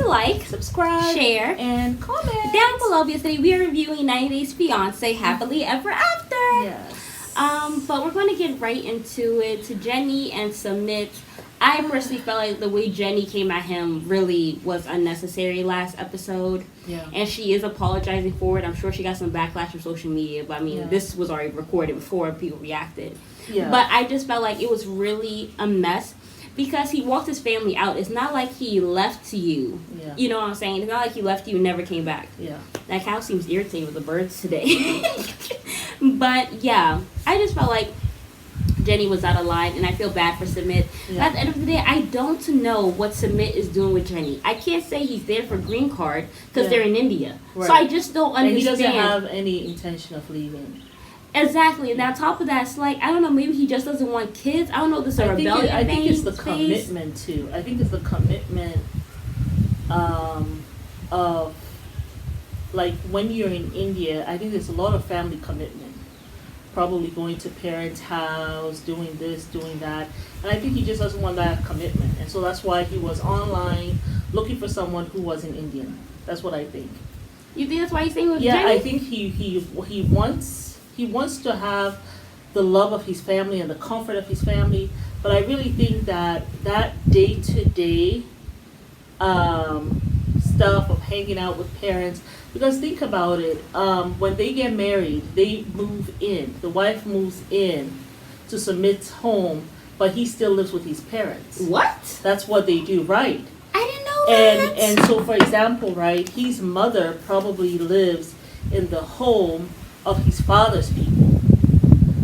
like, subscribe, share, and comment down below. Yesterday we are reviewing 90 Days Fiance Happily Ever After. Yes. But we're going to get right into it. To Jenny and Submit, I personally felt like the way Jenny came at him really was unnecessary last episode. Yeah. And she is apologizing for it. I'm sure she got some backlash from social media, but I mean, this was already recorded before people reacted. Yeah. But I just felt like it was really a mess because he walked his family out. It's not like he left you. Yeah. You know what I'm saying? It's not like he left you and never came back. Yeah. That cow seems irritated with the birds today. But yeah, I just felt like Jenny was out of line, and I feel bad for Submit. Yeah. At the end of the day, I don't know what Submit is doing with Jenny. I can't say he's there for green card because they're in India. Right. So I just don't understand. And he doesn't have any intention of leaving. Exactly, and on top of that, it's like, I don't know, maybe he just doesn't want kids. I don't know, this is a rebellion thing. I think it's the commitment, too. I think it's the commitment of, like, when you're in India, I think there's a lot of family commitment. Probably going to parents' house, doing this, doing that. And I think he just doesn't want that commitment. And so that's why he was online looking for someone who wasn't Indian. That's what I think. You think that's why he's staying with Jenny? Jenny? I think he wants to have the love of his family and the comfort of his family. But I really think that day-to-day stuff of hanging out with parents, because think about it, when they get married, they move in. The wife moves in to Submit's home, but he still lives with his parents. What? That's what they do, right? I didn't know that. And so, for example, right, his mother probably lives in the home of his father's people.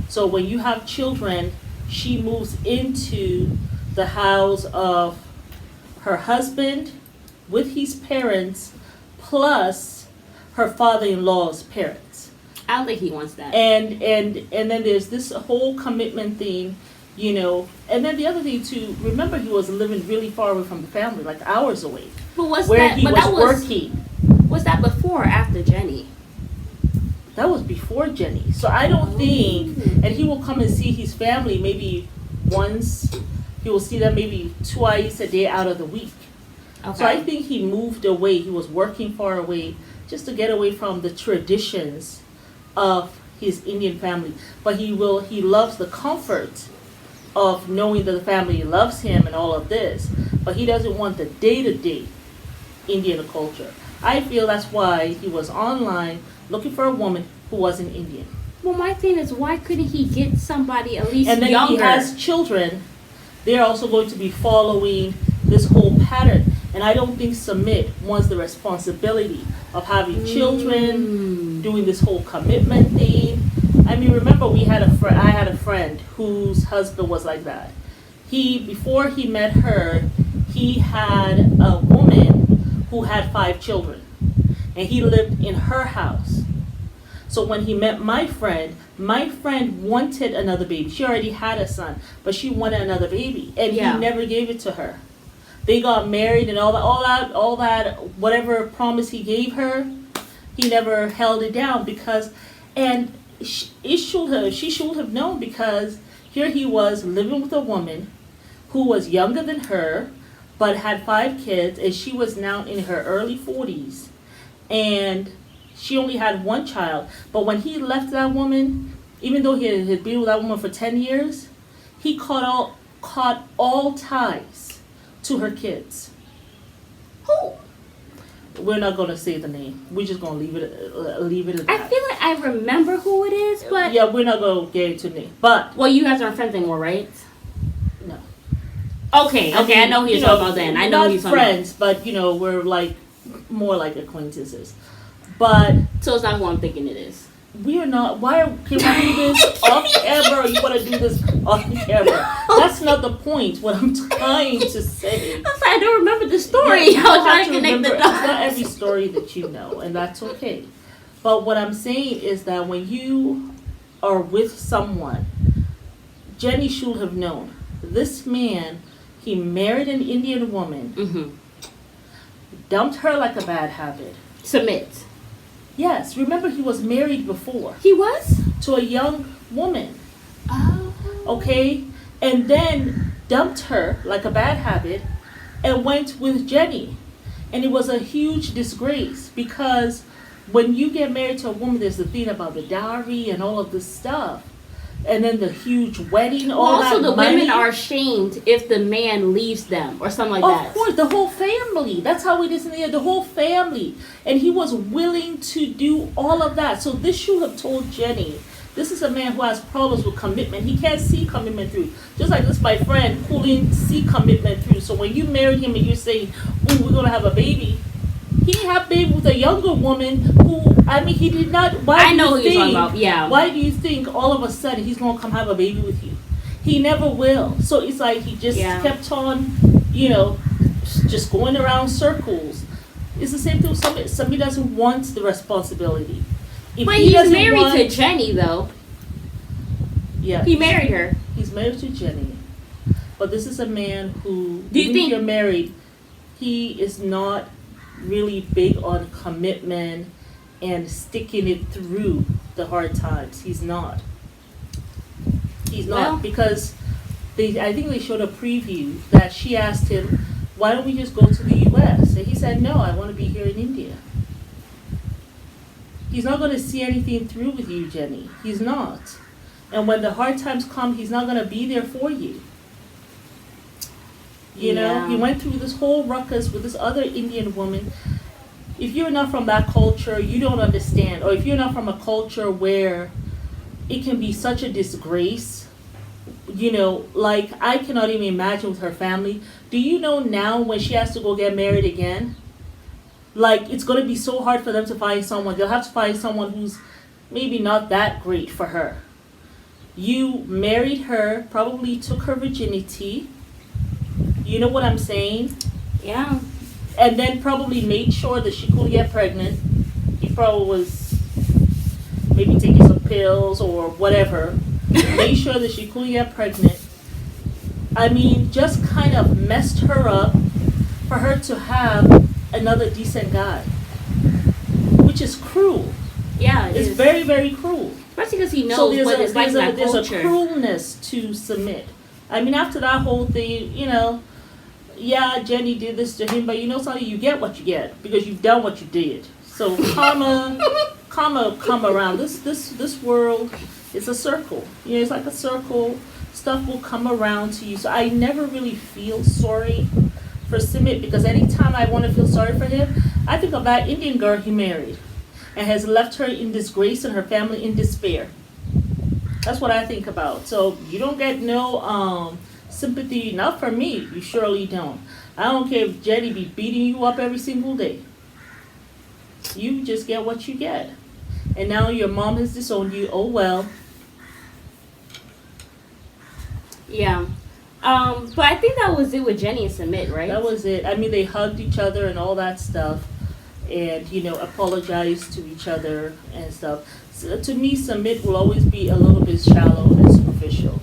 So when you have children, she moves into the house of her husband with his parents, plus her father-in-law's parents. I don't think he wants that. And then there's this whole commitment thing, you know. And then the other thing too, remember he was living really far away from the family, like hours away. But was where that? he But was that was working. Was that before or after Jenny? That was before Jenny. So I don't think, and he will come and see his family maybe once. He will see them maybe twice a day out of the week. Okay. So I think he moved away. He was working far away just to get away from the traditions of his Indian family. But he loves the comfort of knowing that the family loves him and all of this. But he doesn't want the day-to-day Indian culture. I feel that's why he was online looking for a woman who wasn't Indian. Well, my thing is, why couldn't he get somebody at least and then younger? He has children. They're also going to be following this whole pattern. And I don't think Submit wants the responsibility of having children, doing this whole commitment thing. I mean, remember I had a friend whose husband was like that. Before he met her, he had a woman who had 5 children. And he lived in her house. So when he met my friend wanted another baby. She already had a son, but she wanted another baby. And he never gave it to her. They got married and all that, whatever promise he gave her, he never held it down she should have known, because here he was living with a woman who was younger than her, but had 5 kids, and she was now in her early 40s, and she only had 1 child. But when he left that woman, even though he had been with that woman for 10 years, he cut all ties to her kids. Who? We're not going to say the name. We're just going to leave it at that. I feel like I remember who it is, but yeah, we're not going to get into the name. But well, you guys aren't friends anymore, right? No. Okay, I know who you're talking about then. I know who you're talking friends, but we're like more like acquaintances. But so it's not who I'm thinking it is. We are not. Can we do this off camera, or you want to do this off camera? That's not the point. What I'm trying to say. I don't remember the story. I was trying to connect the dots. It's not every story that you know, and that's okay. But what I'm saying is that when you are with someone, Jenny should have known. This man, he married an Indian woman, dumped her like a bad habit. Submit. Yes, remember he was married before. He was? To a young woman. Oh. Okay? And then dumped her like a bad habit and went with Jenny. And it was a huge disgrace because when you get married to a woman, there's the thing about the dowry and all of this stuff. And then the huge wedding, all also, that the money. women are shamed if the man leaves them or something like that. Of course, the whole family. That's how it is in the end. The whole family. And he was willing to do all of that. So this should have told Jenny, this is a man who has problems with commitment. He can't see commitment through. Just like this, my friend, who didn't see commitment through. So when you married him and you're saying, oh, we're going to have a baby, he had a baby with a younger woman who, I mean, he did not. I know who you're talking about, yeah. Why do you think all of a sudden he's going to come have a baby with you? He never will. So it's like he just kept on, just going around circles. It's the same thing with somebody. Somebody doesn't want the responsibility. If but he's married to Jenny, though. Yeah. He married her. He's married to Jenny. But this is a man who, do you think you're married, he is not really big on commitment and sticking it through the hard times. He's not. He's not, because I think they showed a preview that she asked him, why don't we just go to the U.S.? And he said, no, I want to be here in India. He's not going to see anything through with you, Jenny. He's not. And when the hard times come, he's not going to be there for you. You know, he went through this whole ruckus with this other Indian woman. If you're not from that culture, you don't understand. Or if you're not from a culture where it can be such a disgrace, like I cannot even imagine with her family. Do you know now when she has to go get married again? Like, it's going to be so hard for them to find someone. They'll have to find someone who's maybe not that great for her. You married her, probably took her virginity. You know what I'm saying? Yeah. And then probably made sure that she couldn't get pregnant. He probably was maybe taking some pills or whatever. Made sure that she couldn't get pregnant. I mean, just kind of messed her up for her to have another decent guy. Which is cruel. Yeah, it's very, very cruel. Especially because he knows what it's like in that culture. There's a cruelness to submit. I mean, after that whole thing, yeah, Jenny did this to him, but something, you get what you get because you've done what you did. So karma come around. This world is a circle. It's like a circle. Stuff will come around to you. So I never really feel sorry for Sumit because anytime I want to feel sorry for him, I think of that Indian girl he married and has left her in disgrace and her family in despair. That's what I think about. So you don't get no sympathy, not for me. You surely don't. I don't care if Jenny be beating you up every single day. You just get what you get. And now your mom has disowned you. Oh well. Yeah. But I think that was it with Jenny and Sumit, right? That was it. I mean, they hugged each other and all that stuff. And, apologized to each other and stuff. So, to me, Sumit will always be a little bit shallow and superficial.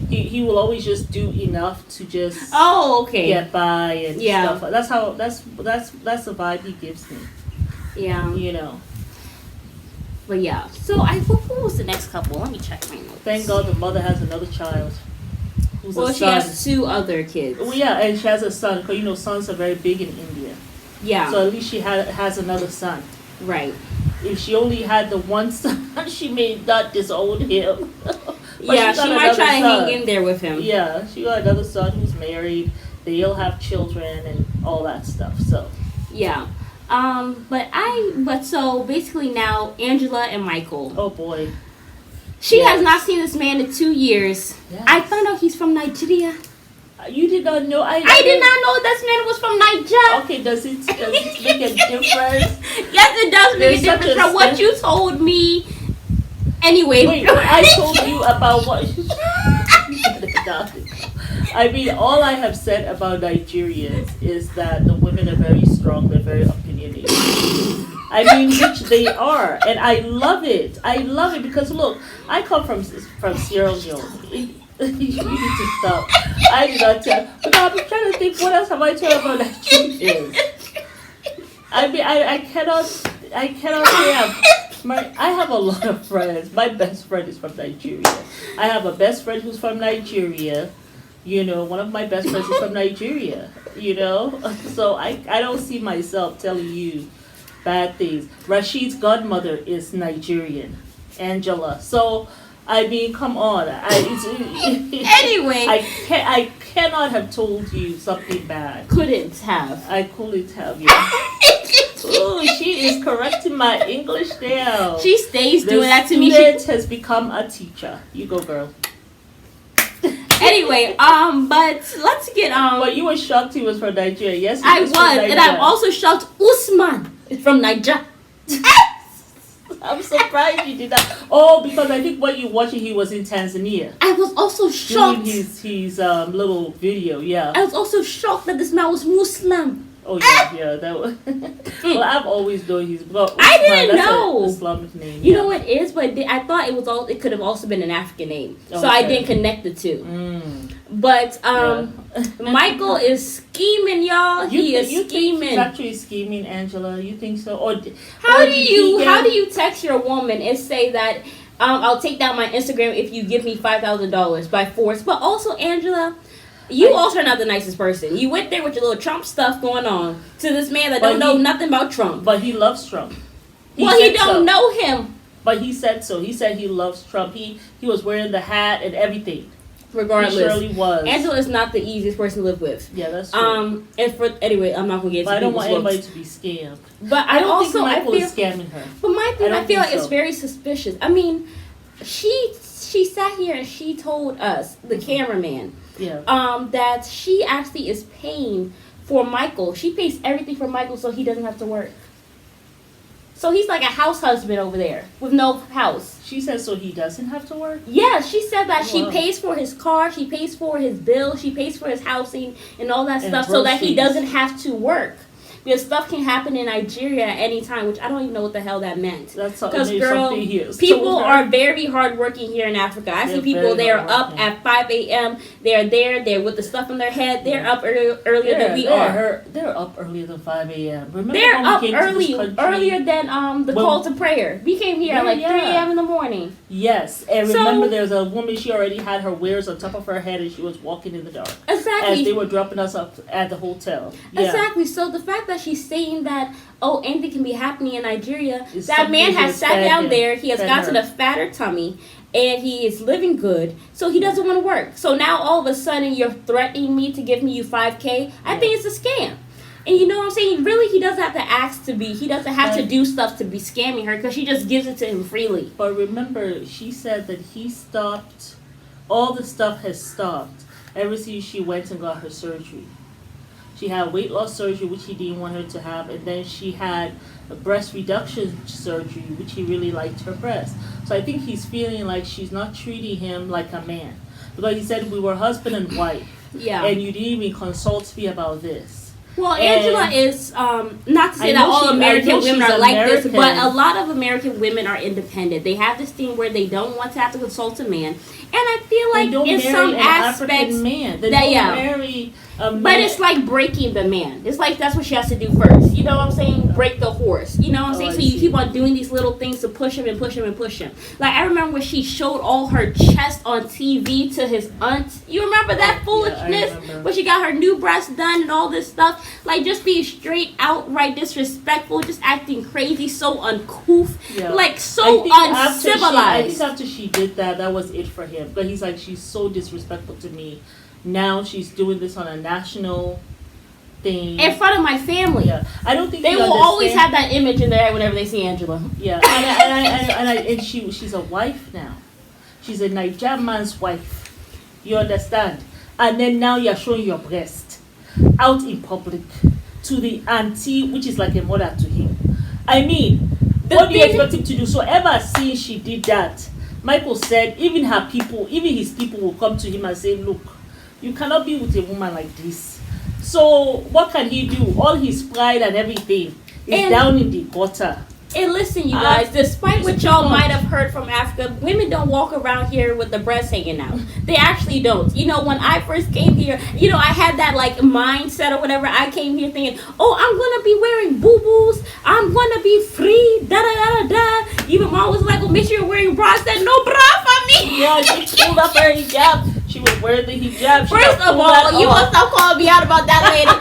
He will always just do enough to just get by and stuff. That's the vibe he gives me. Yeah. But yeah. So who was the next couple? Let me check my notes. Thank God the mother has another child. She has 2 other kids. Well, yeah, and she has a son because sons are very big in India. Yeah. So at least she has another son. Right. If she only had the one son, she may not disown him. Yeah, she might try to hang in there with him. Yeah, she got another son who's married. They'll have children and all that stuff. So. Yeah. But so basically now Angela and Michael. Oh boy. She has not seen this man in 2 years. Yes. I found out he's from Nigeria. You did not know. I did not know this man was from Nigeria. Okay, does it make a difference? Yes, it does make a difference from what you told me. Anyway. Wait, I told you about what... I mean, all I have said about Nigerians is that the women are very strong, they're very opinionated. I mean, which they are, and I love it. I love it because look, I come from Sierra Leone. You need to stop. I did not tell. But I'm trying to think, what else have I told about Nigerians? I mean, I cannot say I have a lot of friends. My best friend is from Nigeria. I have a best friend who's from Nigeria. One of my best friends is from Nigeria, So I don't see myself telling you bad things. Rashid's godmother is Nigerian, Angela. So, I mean, come on. Anyway. I cannot have told you something bad. Couldn't have. I couldn't have, yeah. Oh, she is correcting my English now. She stays doing that to me. The student has become a teacher. You go, girl. Anyway, but let's get But you were shocked he was from Nigeria. Yes, I was, and I'm also shocked Usman is from Nigeria. I'm surprised you did that. Oh, because I think when you watching, he was in Tanzania. I was also shocked. Doing his little video, yeah. I was also shocked that this man was Muslim. Oh yeah, that was. Well, I've always known he's. Well, I didn't know. An Islamic name. You know what it is, but I thought it was all. It could have also been an African name, so I didn't connect the two. But Michael is scheming, y'all. He is scheming. He's actually scheming, Angela. You think so? How do you text your woman and say that I'll take down my Instagram if you give me $5,000 by force? But also, Angela, you also are not the nicest person. You went there with your little Trump stuff going on to this man that don't know nothing about Trump. But he loves Trump. He don't know him. But he said so. He said he loves Trump. He was wearing the hat and everything. Regardless, he surely was. Angela is not the easiest person to live with. Yeah, that's true. Anyway, I'm not gonna get into. But I don't want anybody to be scammed. But I don't think Michael is scamming her. But my thing, I feel like it's very suspicious. I mean, she sat here and she told us, the cameraman, that she actually is paying for Michael. She pays everything for Michael so he doesn't have to work. So he's like a house husband over there with no house. She says so he doesn't have to work? Yeah, she said that she pays for his car, she pays for his bill, she pays for his housing and all that stuff so that he doesn't have to work. Because stuff can happen in Nigeria at any time, which I don't even know what the hell that meant. Because, girl, people are very hardworking here in Africa. I see people, they are up at 5 a.m. They're with the stuff in their head. They're up earlier than we are. They're up earlier than 5 a.m. Remember they're up earlier than the call to prayer. We came here at like 3 a.m. in the morning. Yes, and remember there's a woman, she already had her wares on top of her head and she was walking in the dark. Exactly. As they were dropping us up at the hotel. Yeah. Exactly. So the fact that she's saying that, anything can be happening in Nigeria, that man has sat down there, he has gotten a fatter tummy, and he is living good, so he doesn't want to work. So now all of a sudden you're threatening me to give me you $5,000. I think it's a scam. And you know what I'm saying? Really, he doesn't have to ask to be, he doesn't have to do stuff to be scamming her because she just gives it to him freely. But remember, she said that he stopped, all the stuff has stopped ever since she went and got her surgery. She had weight loss surgery, which he didn't want her to have, and then she had a breast reduction surgery, which he really liked her breast. So I think he's feeling like she's not treating him like a man. Because he said we were husband and wife. Yeah. And you didn't even consult me about this. Well, Angela is, not to say that all American women are like this, but a lot of American women are independent. They have this thing where they don't want to have to consult a man. And I feel like in some aspects, but it's like breaking the man. It's like that's what she has to do first. You know what I'm saying? Break the horse. You know what I'm saying? So you keep on doing these little things to push him and push him and push him. Like I remember when she showed all her chest on TV to his aunt. You remember that foolishness? When she got her new breast done and all this stuff. Like just being straight outright disrespectful, just acting crazy, so uncouth, like so uncivilized. I think after she did that, that was it for him. But he's like, she's so disrespectful to me. Now she's doing this on a national thing in front of my family. Yeah, I don't think they will always have that image in their head whenever they see Angela. Yeah, and she's a wife now. She's a Nigerian man's wife. You understand? And then now you're showing your breast out in public to the auntie, which is like a mother to him. I mean, what do you expect him to do? So ever since she did that, Michael said even his people will come to him and say, look, you cannot be with a woman like this. So what can he do? All his pride and everything is down in the gutter. And listen, you guys, despite what y'all might have heard from Africa, women don't walk around here with the breasts hanging out. They actually don't. You know, when I first came here, you know, I had that like mindset or whatever. I came here thinking, oh, I'm going to be wearing boo-boos. I'm going to be free. Da-da-da-da-da. Even mom was like, well, make sure you're wearing bras. I said, no bra for me. Yeah, she pulled up her hijab. She was wearing the hijab. First of all, you must stop calling me out about that lady.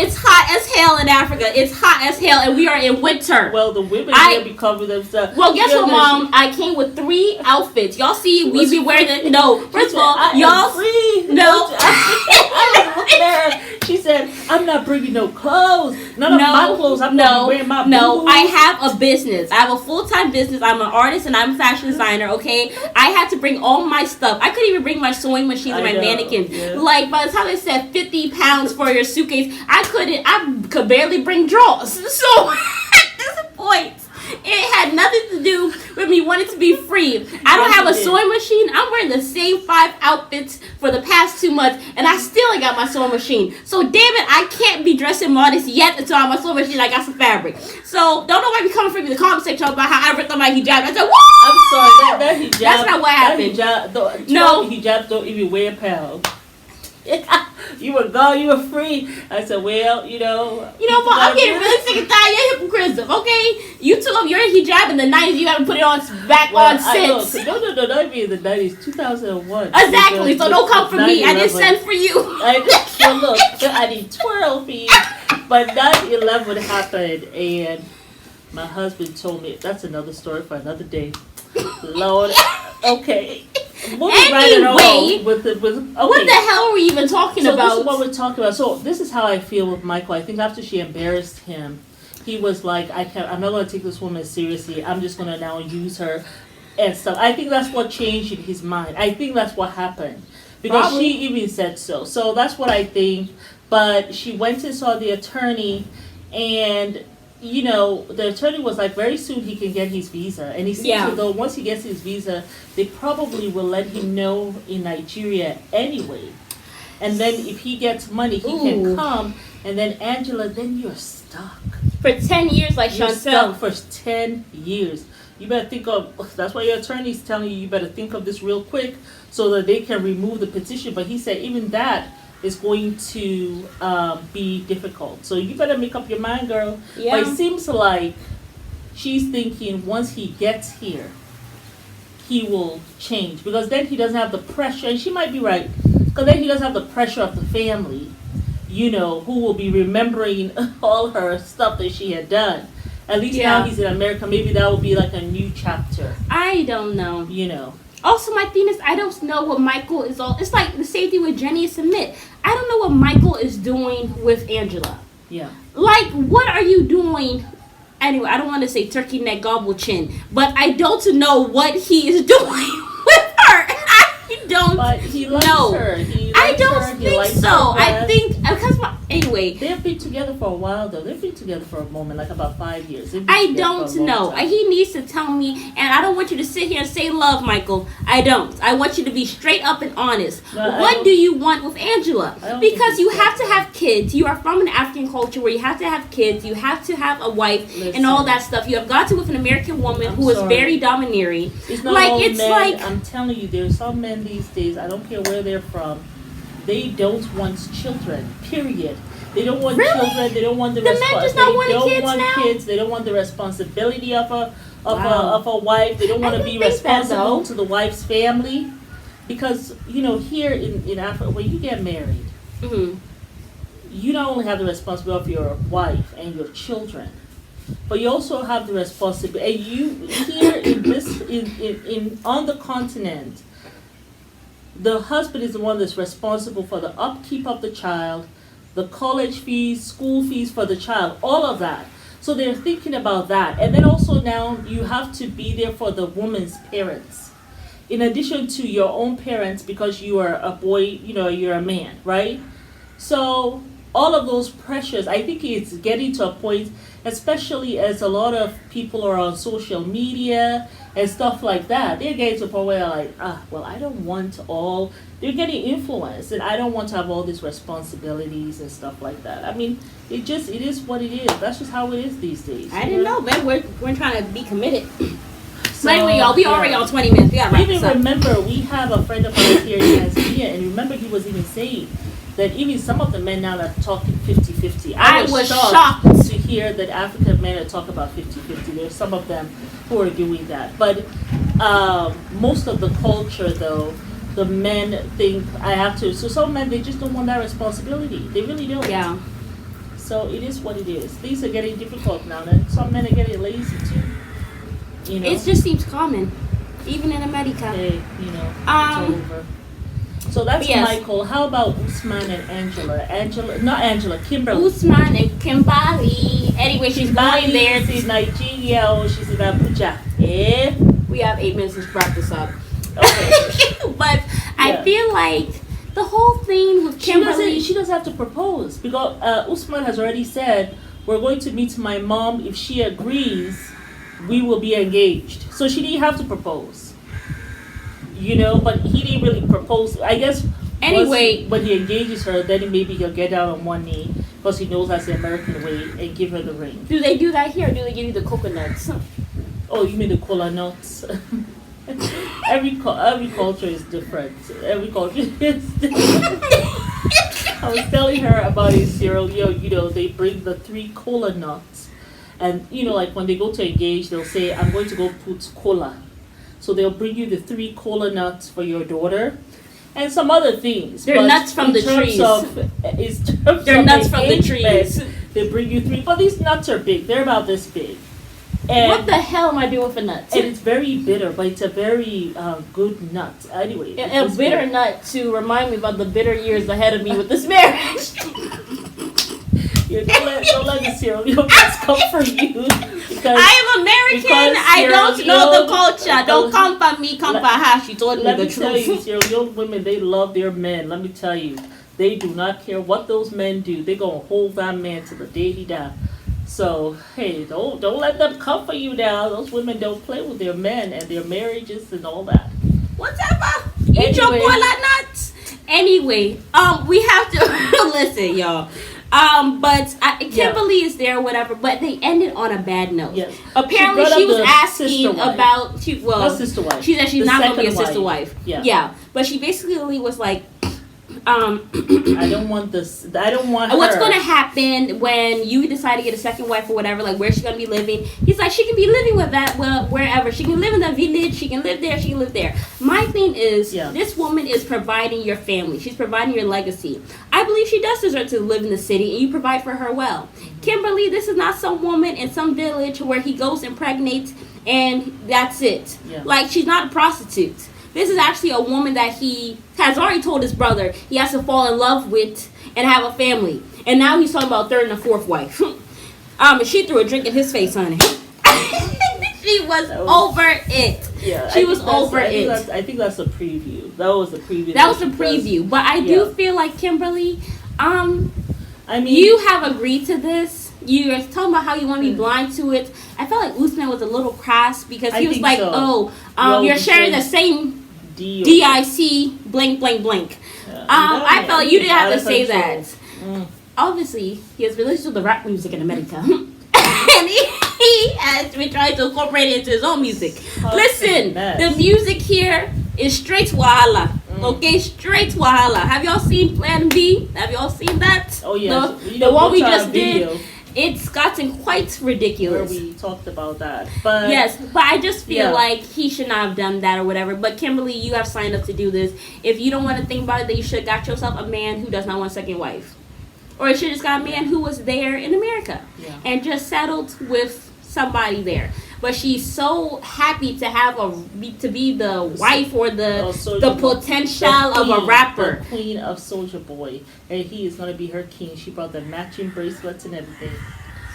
It's hot as hell in Africa. It's hot as hell, and we are in winter. Well, the women there be covering themselves. Well, guess what, Mom? I came with 3 outfits. Y'all see, we be wearing it. No, first of all, y'all. No. She said, I'm not bringing no clothes. None of my clothes. I'm not wearing my boo-boos. I have a business. I have a full-time business. I'm an artist and I'm a fashion designer, okay? I had to bring all my stuff. I couldn't even bring my sewing machines and my mannequins. Yeah. Like, by the time they said 50 pounds for your suitcase, I could barely bring drawers. So, at this point, it had nothing to do with me wanting to be free. I don't have a sewing machine. I'm wearing the same 5 outfits for the past 2 months, and I still ain't got my sewing machine. So, damn it, I can't be dressing modest yet until I have my sewing machine. I got some fabric. So, don't know why you coming for me in the comment section about how I ripped on my hijab. I said, woo! I'm sorry, that hijab. That's not what happened. Hijab don't even weigh a pound. You were gone, you were free. I said, well, Mom, I'm getting really sick and tired of your hypocrisy, okay? You took off your hijab in the 90s, you haven't put it on back on since. No, not even in the 90s, 2001. Exactly, so don't come for me. I didn't send for you. Look, I did twirl for you. But 9/11 happened, and my husband told me, that's another story for another day. Lord, okay. Anyway, what the hell are we even talking about? This is what we're talking about. So this is how I feel with Michael. I think after she embarrassed him, he was like, I'm not going to take this woman seriously. I'm just going to now use her and stuff. I think that's what changed in his mind. I think that's what happened. Because she even said so. So that's what I think. But she went and saw the attorney, and the attorney was like, very soon he can get his visa. And he seems to though once he gets his visa, they probably will let him know in Nigeria anyway. And then if he gets money, he can come. And then Angela, then you're stuck. For 10 years, like you're Chantel. Stuck for 10 years. You better think of, that's why your attorney's telling you better think of this real quick so that they can remove the petition. But he said even that is going to be difficult. So you better make up your mind, girl. Yeah. But it seems like she's thinking once he gets here, he will change. Because then he doesn't have the pressure, and she might be right, because then he doesn't have the pressure of the family, who will be remembering all her stuff that she had done. At least now he's in America. Maybe that will be like a new chapter. I don't know. Also, my thing is, I don't know what Michael is all. It's like the same thing with Jenny and Submit. I don't know what Michael is doing with Angela. Yeah. Like, what are you doing? Anyway, I don't want to say turkey neck gobble chin, but I don't know what he is doing with her. I don't know. But he likes her. I don't think so. I think because anyway, they've been together for a while though. They've been together for a moment, like about 5 years. I don't know. He needs to tell me, and I don't want you to sit here and say love, Michael. I don't. I want you to be straight up and honest. What do you want with Angela? Because you have to have kids. You are from an African culture where you have to have kids. You have to have a wife and all that stuff. You have got to with an American woman who is very domineering. It's not all men. I'm telling you, there's some men these days. I don't care where they're from. They don't want children. Period. They don't want children. They don't want the kids. They don't want the responsibility of a wife. They don't want to be responsible to the wife's family. Because here in Africa, when you get married, you not only have the responsibility of your wife and your children, but you also have the responsibility. And you here in on the continent, the husband is the one that's responsible for the upkeep of the child, the college fees, school fees for the child, all of that. So they're thinking about that. And then also now you have to be there for the woman's parents. In addition to your own parents, because you are a boy, you're a man, right? So all of those pressures, I think it's getting to a point, especially as a lot of people are on social media and stuff like that, they're getting to a point where they're like, I don't want they're getting influenced, and I don't want to have all these responsibilities and stuff like that. I mean, it is what it is. That's just how it is these days. I didn't know, man. We're trying to be committed. So anyway, y'all, we already on 20 minutes. We gotta wrap this up. Remember, we have a friend of ours here in Tanzania, and remember he was even saying that even some of the men now are talking 50-50. I was shocked to hear that African men are talking about 50-50. There's some of them who are doing that. But most of the culture, though, the men think I have to. So some men, they just don't want that responsibility. They really don't. Yeah. So it is what it is. Things are getting difficult now, and some men are getting lazy too. You know, It just seems common, even in America. they, it's all over. So that's yes. Michael. How about Usman and Angela? Kimberly. Usman and Kimberly. Anyway, she's going there. She's in Nigeria or she's in Abuja. Eh? We have 8 minutes to wrap this up. Okay. But I feel like the whole thing with Kimberly. She doesn't have to propose because Usman has already said, we're going to meet my mom. If she agrees, we will be engaged. So she didn't have to propose. But he didn't really propose. I guess anyway, when he engages her, then maybe he'll get down on one knee because he knows that's the American way and give her the ring. Do they do that here or do they give you the coconuts? Oh, you mean the cola nuts? every culture is different. Every culture is different. I was telling her about a cereal. They bring the 3 cola nuts, and like when they go to engage, they'll say, "I'm going to go put cola." So they'll bring you the 3 cola nuts for your daughter, and some other things. They're nuts from the trees. They're nuts from the trees. They bring you 3, but these nuts are big. They're about this big. And what the hell am I doing for nuts? And it's very bitter, but it's a very good nut. Anyway, a bitter nut to remind me about the bitter years ahead of me with this marriage. Don't let the cereal nuts come for you. I am American. I don't know the culture. Don't come for me. Come for her. She told me the truth. Let me tell you, Sierra Leone women, they love their men. Let me tell you, they do not care what those men do. They're gonna hold that man to the day he dies. So hey, don't let them come for you now. Those women don't play with their men and their marriages and all that. Whatever. Eat your cola nuts. Anyway, we have to listen, y'all. But Kimberly is there, whatever. But they ended on a bad note. Yes. Apparently, she was asking about. Not sister wife. She said she's not going to be a sister wife. wife. Yeah. But she basically was like, I don't want this. I don't want her. What's going to happen when you decide to get a second wife or whatever? Like, where's she going to be living? He's like, she can be living with that, wherever. She can live in the village. She can live there. She can live there. My thing is, this woman is providing your family. She's providing your legacy. I believe she does deserve to live in the city, and you provide for her well. Mm-hmm. Kimberly, this is not some woman in some village where he goes impregnates, and that's it. Yeah. Like, she's not a prostitute. This is actually a woman that he has already told his brother he has to fall in love with and have a family. And now he's talking about 3rd and 4th wife. And she threw a drink in his face, honey. She was over it. Yeah, she was over it. I think that's a preview. That was the preview. That was a preview. But I do feel like, Kimberly, you have agreed to this. You are talking about how you want to be blind to it. I felt like Usman was a little crass because he was like, you're sharing the same DIC blank blank blank. I felt you didn't have to say that. Obviously, he has relations with the rap music in America. And he has been trying to incorporate it into his own music. Listen, the music here is straight wahala. Okay, straight wahala. Have y'all seen Plan B? Have y'all seen that? Oh, yeah. The one we just did. It's gotten quite ridiculous. Where we talked about that. But yes, but I just feel like he should not have done that or whatever. But Kimberly, you have signed up to do this. If you don't want to think about it, then you should have got yourself a man who does not want a second wife. Or you should have just got a man who was there in America and just settled with somebody there. But she's so happy to have to be the wife or the potential of a rapper. The queen of Soulja Boy. And he is going to be her king. She brought the matching bracelets and everything.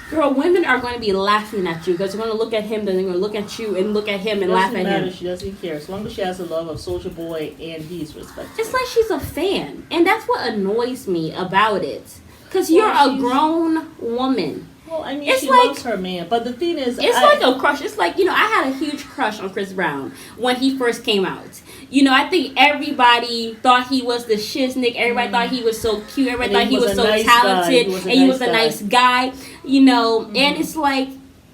Girl, women are going to be laughing at you because they're going to look at him, then they're going to look at you and look at him and laugh at him. She doesn't care. As long as she has the love of Soulja Boy and he's respected. It's like she's a fan. And that's what annoys me about it. Because you're a grown woman. Well, I mean, she loves her man, but the thing is... It's like a crush. It's like, I had a huge crush on Chris Brown when he first came out. I think everybody thought he was the shiznick. Everybody thought he was so cute. Everybody thought he was so talented. And he was a nice guy. And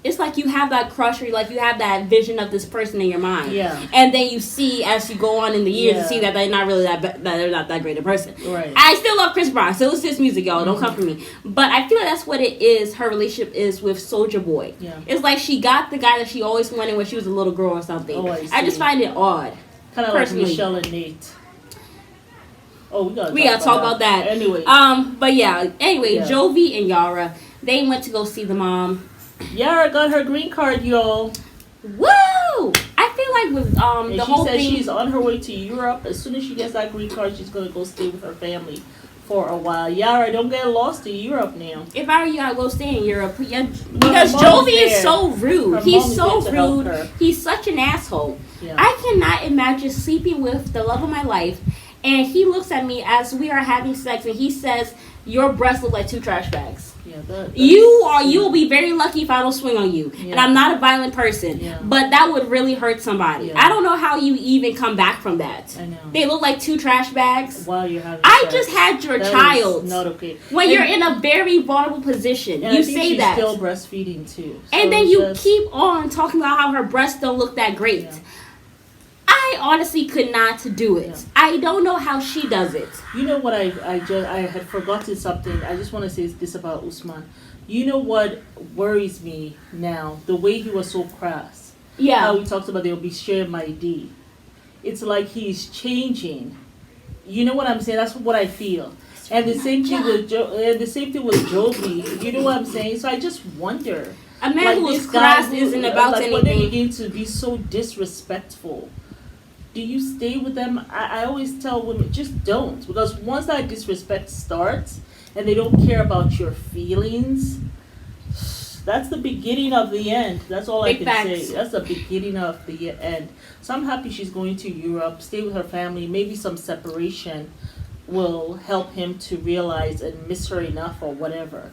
it's like you have that crush or like you have that vision of this person in your mind. Yeah. And then you see as you go on in the years, you see that they're not really that they're not that great a person. Right. I still love Chris Brown. Still listen to his music, y'all. Don't come for me. But I feel like that's what it is. Her relationship is with Soulja Boy. Yeah. It's like she got the guy that she always wanted when she was a little girl or something. I just find it odd. Kind of like Michelle and Nate. Oh, we gotta talk about that. Anyway. But yeah. Anyway, Jovi and Yara, they went to go see the mom. Yara got her green card, y'all. Woo! I feel like with and the whole thing. She said she's on her way to Europe. As soon as she gets that green card, she's gonna go stay with her family for a while. Yara, don't get lost in Europe now. If I were you, I'd go stay in Europe. Yeah, because Jovi is so rude. He's so rude. He's such an asshole. Yeah. I cannot imagine sleeping with the love of my life, and he looks at me as we are having sex, and he says, "Your breasts look like 2 trash bags." Yeah, you will be very lucky if I don't swing on you. Yeah. And I'm not a violent person. Yeah. But that would really hurt somebody. Yeah. I don't know how you even come back from that. I know. They look like 2 trash bags. While you're having sex. Just had your child. Not okay. When you're in a very vulnerable position. And you I think say she's that. Still breastfeeding too. So and then you keep on talking about how her breasts don't look that great. Yeah. I honestly could not do it. Yeah. I don't know how she does it. You know what? I had forgotten something. I just want to say this about Usman. You know what worries me now? The way he was so crass. Yeah. How he talks about they'll be sharing my ID. It's like he's changing. You know what I'm saying? That's what I feel. And the same thing with Jovi. You know what I'm saying? So I just wonder. A man who is crass isn't about anything. When they begin to be so disrespectful. Do you stay with them? I always tell women, just don't. Because once that disrespect starts and they don't care about your feelings, that's the beginning of the end. That's all I can say. That's the beginning of the end. So I'm happy she's going to Europe, stay with her family. Maybe some separation will help him to realize and miss her enough or whatever.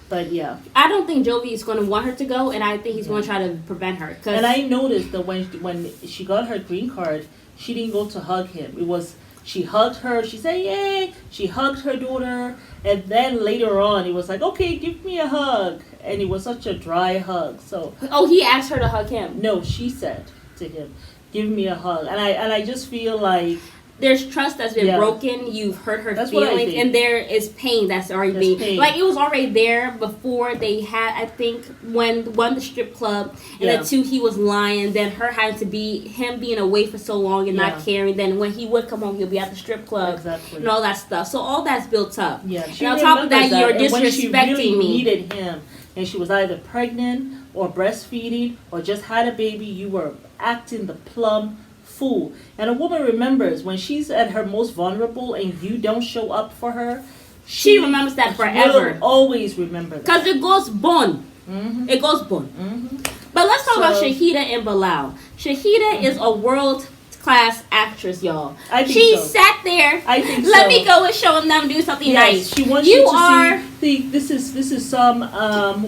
But yeah, I don't think Jovi is going to want her to go, and I think he's going to try to prevent her. And I noticed that when she got her green card, she didn't go to hug him. It was she hugged her. She said, "Yay!" She hugged her daughter, and then later on, it was like, "Okay, give me a hug," and it was such a dry hug. So he asked her to hug him. No, she said to him, "Give me a hug," and I just feel like. There's trust that's been broken. You've hurt her feelings, and there is pain that's already been like it was already there before they had. I think when the strip club, and then 2 he was lying. Then her having to be him being away for so long and not caring. Then when he would come home, he'll be at the strip club and all that stuff. So all that's built up. Yeah, and on top of that, you're disrespecting when she really me. Needed him, and she was either pregnant or breastfeeding or just had a baby. You were acting the plum fool. And a woman remembers when she's at her most vulnerable and you don't show up for her. She remembers that forever. Will always remember that. Because it goes bon. Mm-hmm. It goes bon. Mm-hmm. But let's talk about Shaeeda and Bilal. Shaeeda is a world-class actress, y'all. She sat there. I think Let me go and show them do something nice. She wants you to see. This is some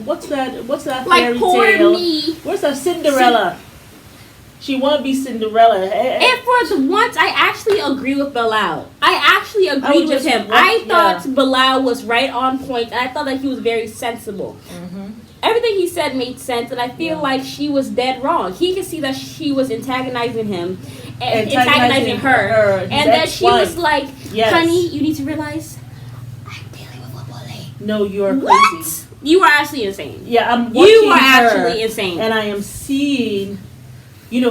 what's that like fairy poor tale? Me. What's that Cinderella? She want to be Cinderella. And for the once, I actually agree with Bilal. I actually agreed with him. I thought Bilal was right on point, and I thought that he was very sensible. Mm-hmm. Everything he said made sense, and I feel like she was dead wrong. He could see that she was antagonizing him, and antagonizing her, and that she was like, honey, you need to realize, I'm dealing with a bully. No, you're crazy. You are actually insane. Yeah, I'm watching You are actually insane. And I am seeing...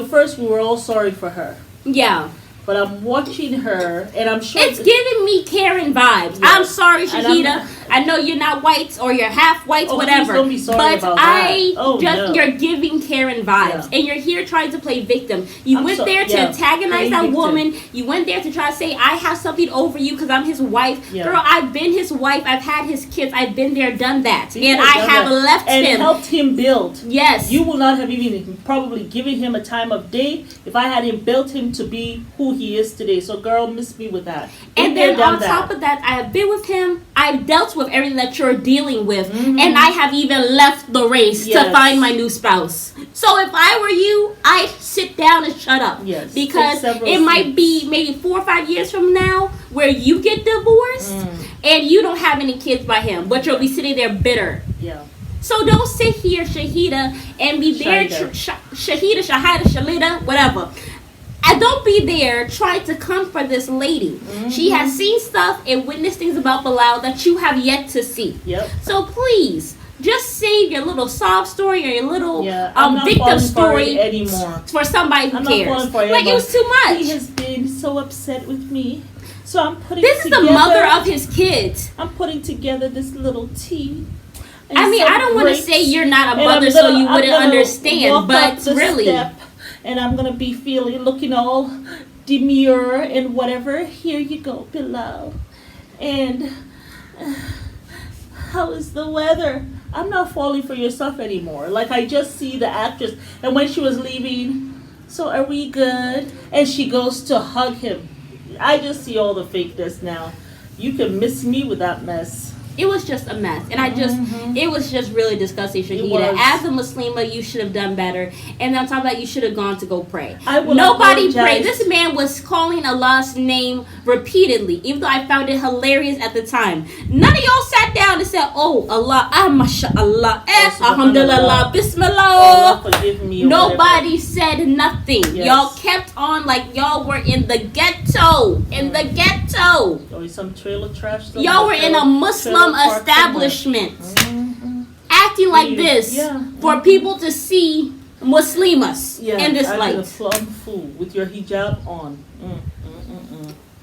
first we were all sorry for her. Yeah. But I'm watching her, and I'm sure... It's giving me Karen vibes. Yeah. I'm sorry, Shaeeda. I know you're not white, or you're half white, whatever. Don't be sorry about that. You're giving Karen vibes. And you're here trying to play victim. You went there to antagonize that woman. You went there to try to say, I have something over you because I'm his wife. Yeah. Girl, I've been his wife. I've had his kids. I've been there, done that. I have left him. And helped him build. Yes. You will not have even probably given him a time of day if I hadn't built him to be who he is today. So girl, miss me with that. And then on top of that, I have been with him. I've dealt with everything that you're dealing with, and I have even left the race to find my new spouse. So if I were you, I'd sit down and shut up. Yes. Because it might be maybe 4 or 5 years from now where you get divorced and you don't have any kids by him, but you'll be sitting there bitter. Yeah. So don't sit here, Shaeeda, and be there, Shaeeda, whatever. And don't be there trying to comfort this lady. Mm-hmm. She has seen stuff and witnessed things about Bilal that you have yet to see. Yep. So please, just save your little sob story or your little victim story anymore for somebody who cares. Like it was too much. He has been so upset with me. So I'm putting This is together, the mother of his kids. I'm putting together this little tea. I mean, I don't want to say you're not a mother so you wouldn't understand, but really. And I'm going to be looking all demure and whatever. Here you go, Bilal. And how is the weather? I'm not falling for your stuff anymore. Like, I just see the actress. And when she was leaving, so are we good? And she goes to hug him. I just see all the fakeness now. You can miss me with that mess. It was just a mess. And it was just really disgusting, Shaeeda. As a Muslima, you should have done better. And on top of that, you should have gone to go pray. Nobody prayed. This man was calling Allah's name repeatedly, even though I found it hilarious at the time. None of y'all sat down and said, oh, Allah, mashallah, alhamdulillah, bismillah. Allah forgive me. Nobody said nothing. Yes. Y'all kept on like y'all were in the ghetto. In the ghetto. Or some trailer trash. Y'all were in a Muslim establishment, acting like this for people to see Muslimas in this light. A plum fool with your hijab on.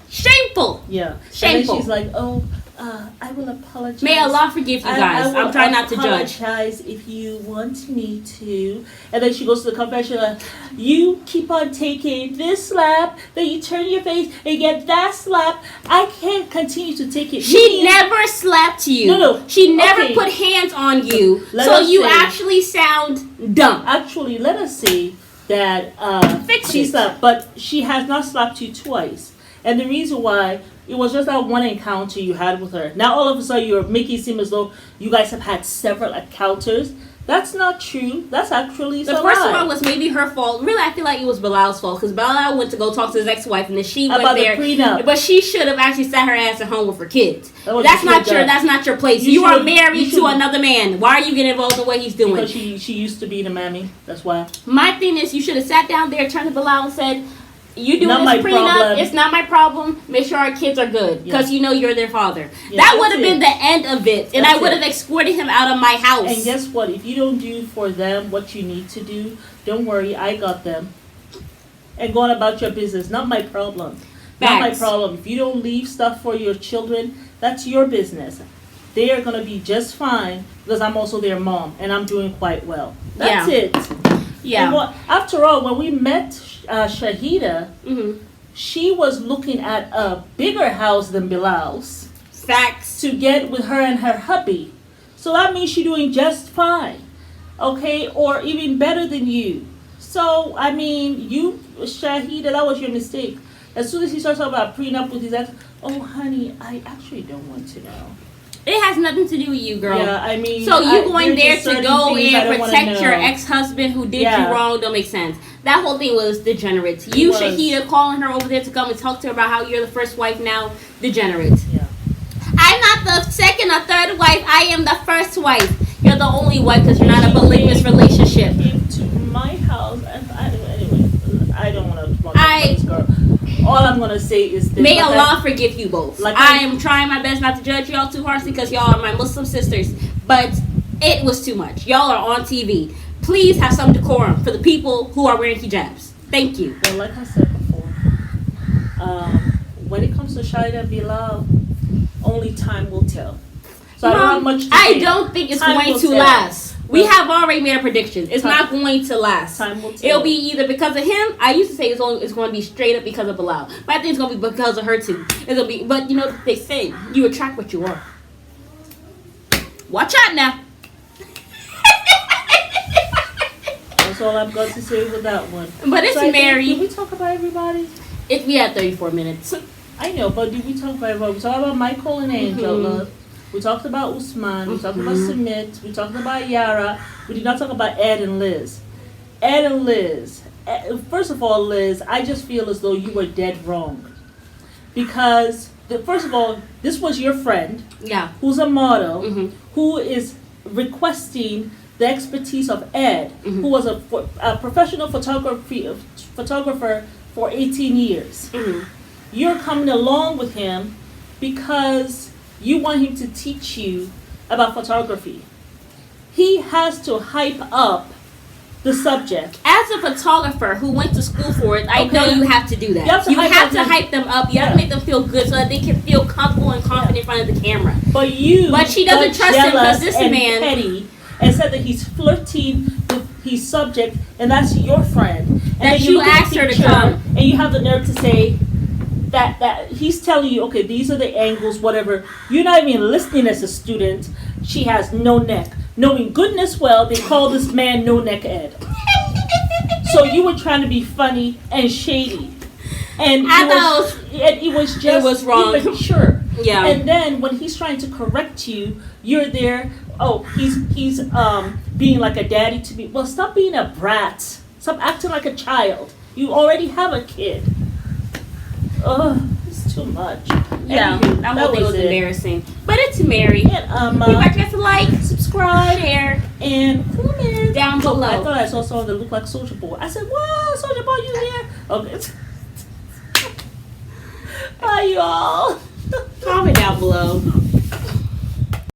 Shameful. Yeah. Shameful. And then she's like, oh, I will apologize. May Allah forgive you guys. I'm trying not to judge. Apologize if you want me to. And then she goes to the confessional. You keep on taking this slap, then you turn your face and you get that slap. I can't continue to take it. She never slapped you. No. She never put hands on you. So you actually sound dumb. Actually, let us say that she slapped, but she has not slapped you twice. And the reason why, it was just that one encounter you had with her. Now all of a sudden you're making it seem as though you guys have had several encounters. That's not true. That's actually the first one was maybe her fault. Really, I feel like it was Bilal's fault because Bilal went to go talk to his ex-wife and then she went there. The prenup. But she should have actually sat her ass at home with her kids. That's not your place. You are married to another man. Why are you getting involved in what he's doing? Because she used to be the mammy. That's why. My thing is, you should have sat down there, turned to Bilal and said, you doing this prenup, it's not my problem. Make sure our kids are good. Because you know you're their father. That would have been the end of it. And I would have escorted him out of my house. And guess what? If you don't do for them what you need to do, don't worry, I got them. And go on about your business. Not my problem. Not my problem. If you don't leave stuff for your children, that's your business. They are going to be just fine because I'm also their mom. And I'm doing quite well. That's it. Yeah. After all, when we met Shaeeda, she was looking at a bigger house than Bilal's. Facts. To get with her and her hubby. So that means she's doing just fine. Okay? Or even better than you. So, I mean, you, Shaeeda, that was your mistake. As soon as he starts talking about prenup with his ex, oh, honey, I actually don't want to know. It has nothing to do with you, girl. Yeah, I mean, so you going there to go and protect your ex-husband who did you wrong don't make sense. That whole thing was degenerate. You, Shaeeda, calling her over there to come and talk to her about how you're the first wife now, degenerate. Yeah. I'm not the second or third wife. I am the first wife. You're the only wife because you're not a polygamous relationship. Came to my house, and anyway, I don't want to talk about this girl. All I'm going to say is this. May Allah forgive you both. I am trying my best not to judge y'all too harshly because y'all are my Muslim sisters. But it was too much. Y'all are on TV. Please have some decorum for the people who are wearing hijabs. Thank you. Well, like I said before, when it comes to Shaeeda and Bilal, only time will tell. So I don't have much to say. I don't think it's going to last. We have already made a prediction. It's not going to last. Time will tell. It'll be either because of him. I used to say it's going to be straight up because of Bilal. But I think it's going to be because of her too. It's going to be. But you know they say you attract what you are. Watch out now. That's all I'm going to say with that one. But it's Mary. Did we talk about everybody? We had 34 minutes. I know, but did we talk about everybody? We talked about Michael and Angel, love. We talked about Usman. We talked about Sumit. We talked about Yara. We did not talk about Ed and Liz. Ed and Liz. First of all, Liz, I just feel as though you were dead wrong. Because, first of all, this was your friend. Yeah. Who's a model. Who is requesting the expertise of Ed. Who was a professional photographer for 18 years. You're coming along with him because you want him to teach you about photography. He has to hype up the subject. As a photographer who went to school for it, I know you have to do that. You have to hype them up. You have to make them feel good so that they can feel comfortable and confident in front of the camera. But she doesn't trust him because this man petty and said that he's flirting with his subject, and that's your friend. And that you asked her to come, and you have the nerve to say that he's telling you, okay, these are the angles, whatever. You're not even listening as a student. She has no neck. Knowing goodness well, they call this man No Neck Ed. So you were trying to be funny and shady. And it was wrong. Immature. Yeah. And then when he's trying to correct you, you're there. Oh, he's being like a daddy to me. Well, stop being a brat. Stop acting like a child. You already have a kid. Ugh, it's too much. Yeah, Anywho, that whole thing was embarrassing. But it's Mary. And, you guys have to like, subscribe, share, and comment down below. I thought I saw someone that looked like Soulja Boy. I said, "Wow, Soulja Boy, you here?" Okay. Bye, y'all. Comment down below.